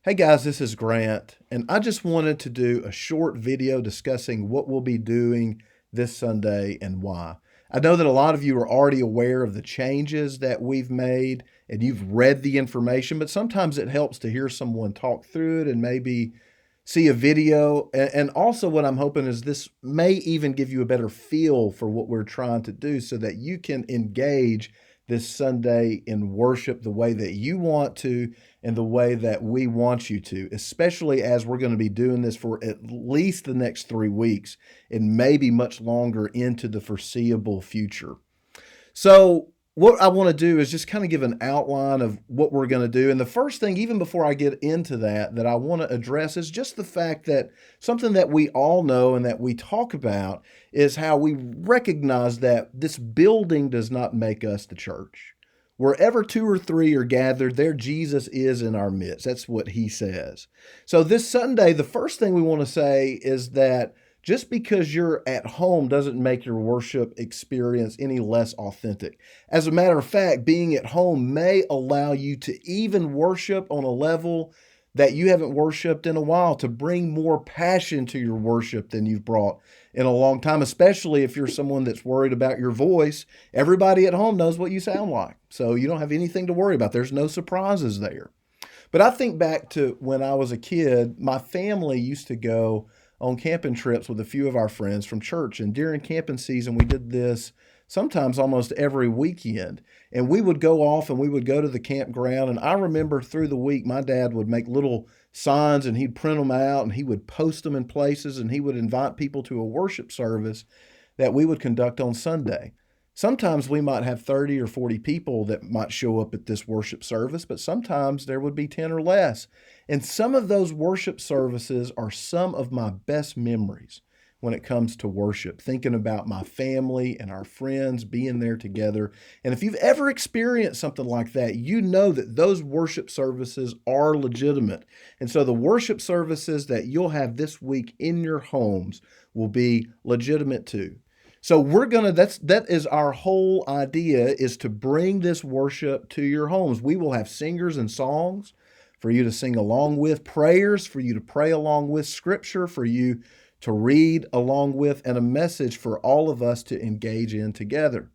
Hey guys, this is Grant, and I just wanted to do a short video discussing what we'll be doing this Sunday and why. I know that a lot of you are already aware of the changes that we've made and you've read the information, but sometimes it helps to hear someone talk through it and maybe see a video. And also, what I'm hoping is this may even give you a better feel for what we're trying to do so that you can engage this Sunday in worship the way that you want to and the way that we want you to, especially as we're going to be doing this for at least the next 3 weeks and maybe much longer into the foreseeable future. So, what I want to do is just kind of give an outline of what we're going to do. And the first thing, even before I get into that I want to address is just the fact that something that we all know and that we talk about is how we recognize that this building does not make us the church. Wherever two or three are gathered, there Jesus is in our midst. That's what he says. So, this Sunday, the first thing we want to say is that just because you're at home doesn't make your worship experience any less authentic. As a matter of fact, being at home may allow you to even worship on a level that you haven't worshiped in a while, to bring more passion to your worship than you've brought in a long time, especially if you're someone that's worried about your voice. Everybody at home knows what you sound like, so you don't have anything to worry about. There's no surprises there. But I think back to when I was a kid, my family used to go on camping trips with a few of our friends from church. And during camping season, we did this sometimes almost every weekend. And we would go off and we would go to the campground. And I remember through the week, my dad would make little signs and he'd print them out and he would post them in places and he would invite people to a worship service that we would conduct on Sunday. Sometimes we might have 30 or 40 people that might show up at this worship service, but sometimes there would be 10 or less. And some of those worship services are some of my best memories when it comes to worship, thinking about my family and our friends being there together. And if you've ever experienced something like that, you know that those worship services are legitimate. And so the worship services that you'll have this week in your homes will be legitimate too. So that is our whole idea, is to bring this worship to your homes. We will have singers and songs for you to sing along with, prayers for you to pray along with, scripture for you to read along with, and a message for all of us to engage in together.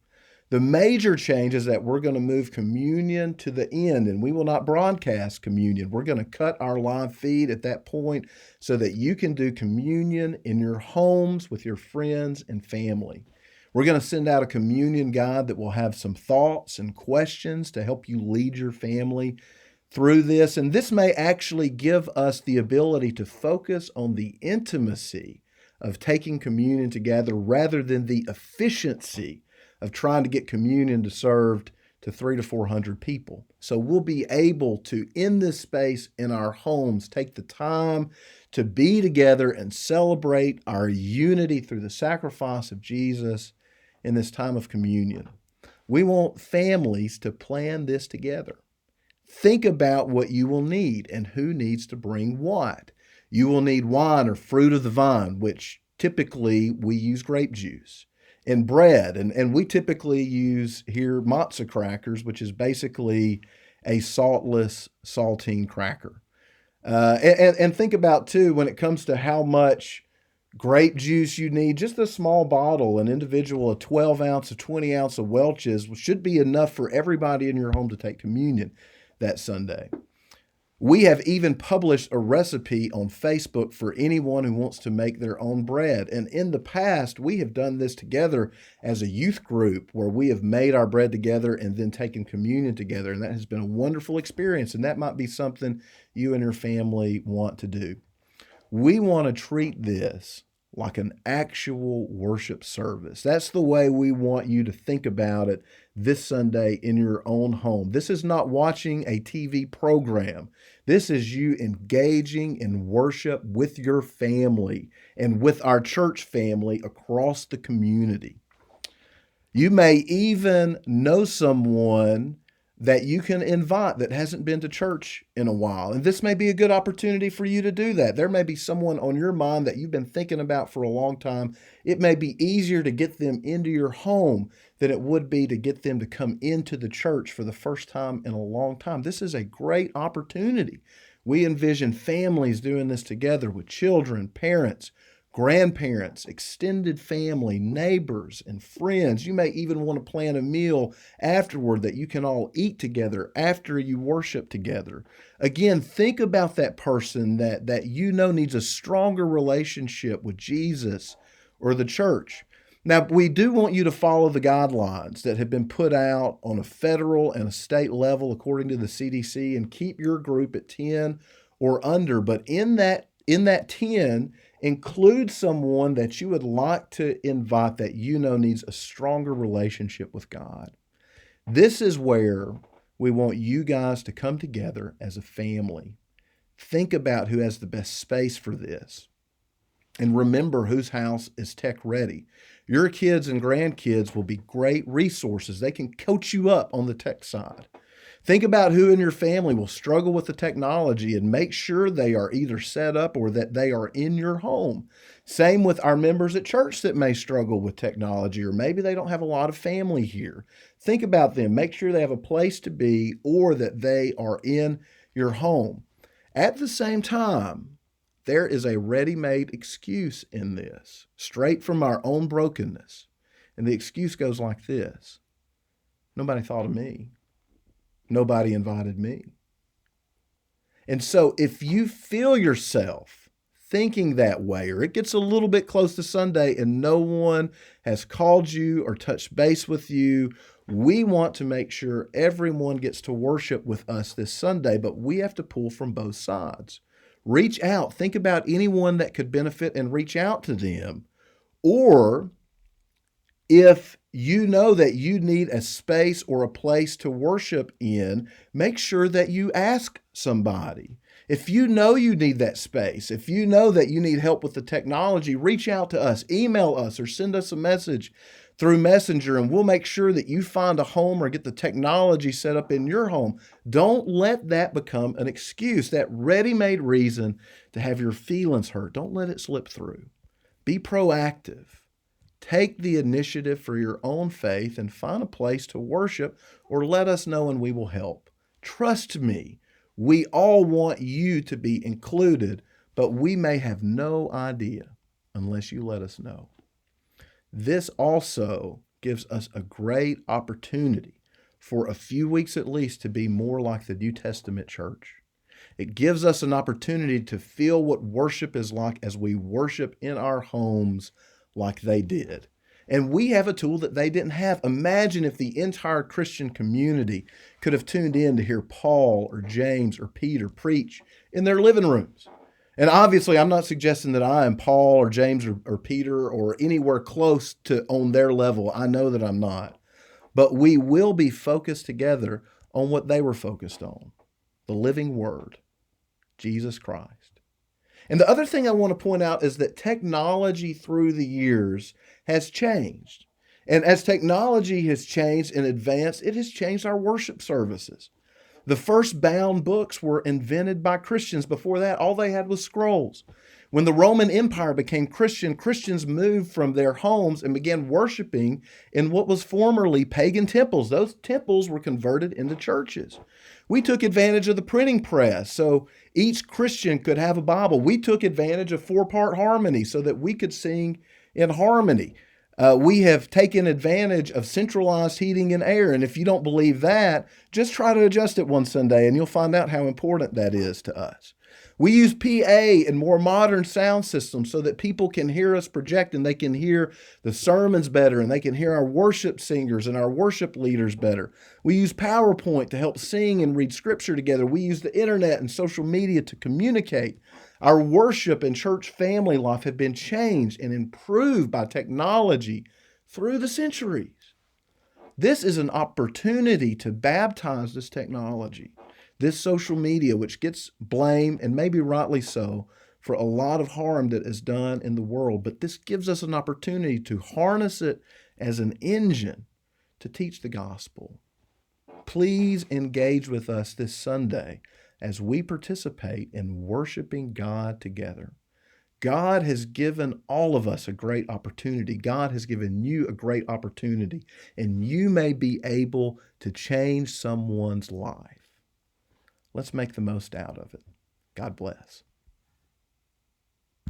The major change is that we're going to move communion to the end, and we will not broadcast communion. We're going to cut our live feed at that point so that you can do communion in your homes with your friends and family. We're going to send out a communion guide that will have some thoughts and questions to help you lead your family through this. And this may actually give us the ability to focus on the intimacy of taking communion together rather than the efficiency of trying to get communion to served to 300 to 400 people. So we'll be able to, in this space in our homes, take the time to be together and celebrate our unity through the sacrifice of Jesus in this time of communion. We want families to plan this together. Think about what you will need and who needs to bring what. You will need wine or fruit of the vine, which typically we use grape juice, and bread. And we typically use here matzah crackers, which is basically a saltless saltine cracker. And think about, too, when it comes to how much grape juice you need, just a small bottle, an individual, a 12 ounce, a 20 ounce of Welch's should be enough for everybody in your home to take communion that Sunday. We have even published a recipe on Facebook for anyone who wants to make their own bread. And in the past, we have done this together as a youth group where we have made our bread together and then taken communion together. And that has been a wonderful experience. And that might be something you and your family want to do. We want to treat this like an actual worship service. That's the way we want you to think about it this Sunday in your own home. This is not watching a TV program. This is you engaging in worship with your family and with our church family across the community. You may even know someone that you can invite that hasn't been to church in a while. And this may be a good opportunity for you to do that. There may be someone on your mind that you've been thinking about for a long time. It may be easier to get them into your home than it would be to get them to come into the church for the first time in a long time. This is a great opportunity We envision families doing this together with children, parents, grandparents, extended family, neighbors, and friends. You may even want to plan a meal afterward that you can all eat together after you worship together. Again, think about that person that you know needs a stronger relationship with Jesus or the church. Now, we do want you to follow the guidelines that have been put out on a federal and a state level according to the CDC and keep your group at 10 or under. But in that 10, include someone that you would like to invite that you know needs a stronger relationship with God. This is where we want you guys to come together as a family. Think about who has the best space for this. And remember whose house is tech ready. Your kids and grandkids will be great resources. They can coach you up on the tech side. Think about who in your family will struggle with the technology and make sure they are either set up or that they are in your home. Same with our members at church that may struggle with technology, or maybe they don't have a lot of family here. Think about them. Make sure they have a place to be or that they are in your home. At the same time, there is a ready-made excuse in this, straight from our own brokenness. And the excuse goes like this: nobody thought of me. Nobody invited me. And so if you feel yourself thinking that way, or it gets a little bit close to Sunday and no one has called you or touched base with you, we want to make sure everyone gets to worship with us this Sunday, but we have to pull from both sides. Reach out. Think about anyone that could benefit and reach out to them. Or if you know that you need a space or a place to worship in, make sure that you ask somebody. If you know you need that space, if you know that you need help with the technology, reach out to us, email us, or send us a message through Messenger, and we'll make sure that you find a home or get the technology set up in your home. Don't let that become an excuse, that ready-made reason to have your feelings hurt. Don't let it slip through. Be proactive. Take the initiative for your own faith and find a place to worship, or let us know and we will help. Trust me, we all want you to be included, but we may have no idea unless you let us know. This also gives us a great opportunity for a few weeks at least to be more like the New Testament church. It gives us an opportunity to feel what worship is like as we worship in our homes like they did. And we have a tool that they didn't have. Imagine if the entire Christian community could have tuned in to hear Paul or James or Peter preach in their living rooms. And obviously, I'm not suggesting that I am Paul or James or Peter or anywhere close to on their level. I know that I'm not. But we will be focused together on what they were focused on, the living Word, Jesus Christ. And the other thing I want to point out is that technology through the years has changed. And as technology has changed and advanced, it has changed our worship services. The first bound books were invented by Christians. Before that, all they had was scrolls. When the Roman Empire became Christian, Christians moved from their homes and began worshiping in what was formerly pagan temples. Those temples were converted into churches. We took advantage of the printing press, so each Christian could have a Bible. We took advantage of 4-part harmony so that we could sing in harmony. We have taken advantage of centralized heating and air. And if you don't believe that, just try to adjust it one Sunday and you'll find out how important that is to us. We use PA and more modern sound systems so that people can hear us project and they can hear the sermons better and they can hear our worship singers and our worship leaders better. We use PowerPoint to help sing and read scripture together. We use the internet and social media to communicate. Our worship and church family life have been changed and improved by technology through the centuries. This is an opportunity to baptize this technology, this social media, which gets blamed, and maybe rightly so, for a lot of harm that is done in the world. But this gives us an opportunity to harness it as an engine to teach the gospel. Please engage with us this Sunday as we participate in worshiping God together. God has given all of us a great opportunity. God has given you a great opportunity, and you may be able to change someone's life. Let's make the most out of it. God bless.